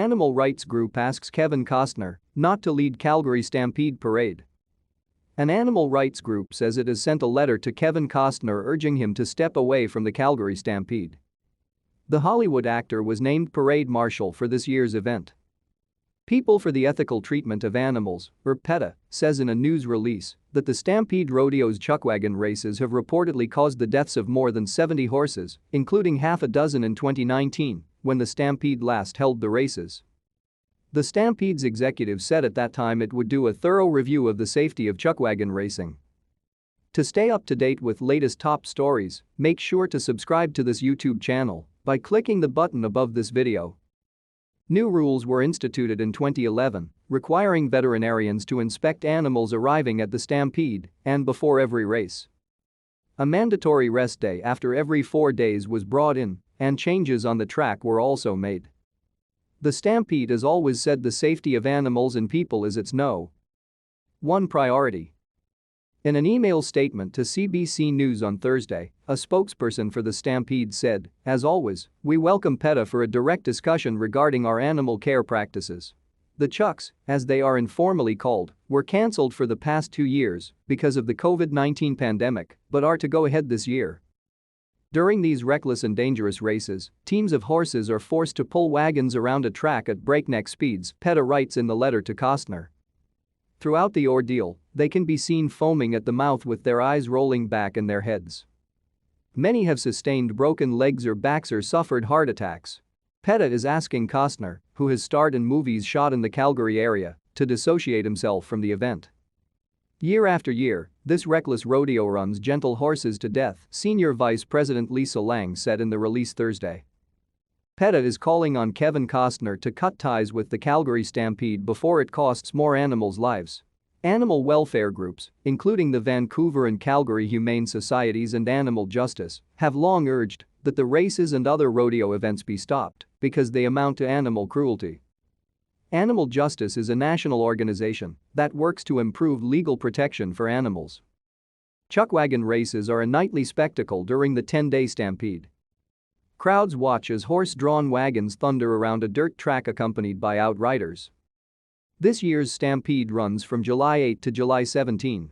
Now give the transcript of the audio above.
Animal rights group asks Kevin Costner not to lead Calgary Stampede parade. An animal rights group says it has sent a letter to Kevin Costner urging him to step away from the Calgary Stampede. The Hollywood actor was named parade marshal for this year's event. People for the Ethical Treatment of Animals, or PETA, says in a news release that the Stampede Rodeo's chuckwagon races have reportedly caused the deaths of more than 70 horses, including half a dozen in 2019, when the Stampede last held the races. The Stampede's executive said at that time it would do a thorough review of the safety of chuckwagon racing. To stay up to date with latest top stories, make sure to subscribe to this YouTube channel by clicking the button above this video. New rules were instituted in 2011, requiring veterinarians to inspect animals arriving at the Stampede and before every race. A mandatory rest day after every 4 days was brought in, and changes on the track were also made. The Stampede has always said the safety of animals and people is its #1 priority. In an email statement to CBC News on Thursday, a spokesperson for the Stampede said, "As always, we welcome PETA for a direct discussion regarding our animal care practices. The Chucks, as they are informally called, were cancelled for the past 2 years because of the COVID-19 pandemic, but are to go ahead this year. During these reckless and dangerous races, teams of horses are forced to pull wagons around a track at breakneck speeds," PETA writes in the letter to Costner. Throughout the ordeal, they can be seen foaming at the mouth with their eyes rolling back in their heads. Many have sustained broken legs or backs or suffered heart attacks. PETA is asking Costner, who has starred in movies shot in the Calgary area, to dissociate himself from the event. Year after year, this reckless rodeo runs gentle horses to death, Senior Vice President Lisa Lang said in the release Thursday. PETA is calling on Kevin Costner to cut ties with the Calgary Stampede before it costs more animals' lives. Animal welfare groups, including the Vancouver and Calgary Humane Societies and Animal Justice, have long urged that the races and other rodeo events be stopped because they amount to animal cruelty. Animal Justice is a national organization that works to improve legal protection for animals. Chuckwagon races are a nightly spectacle during the 10-day Stampede. Crowds watch as horse-drawn wagons thunder around a dirt track accompanied by outriders. This year's Stampede runs from July 8 to July 17.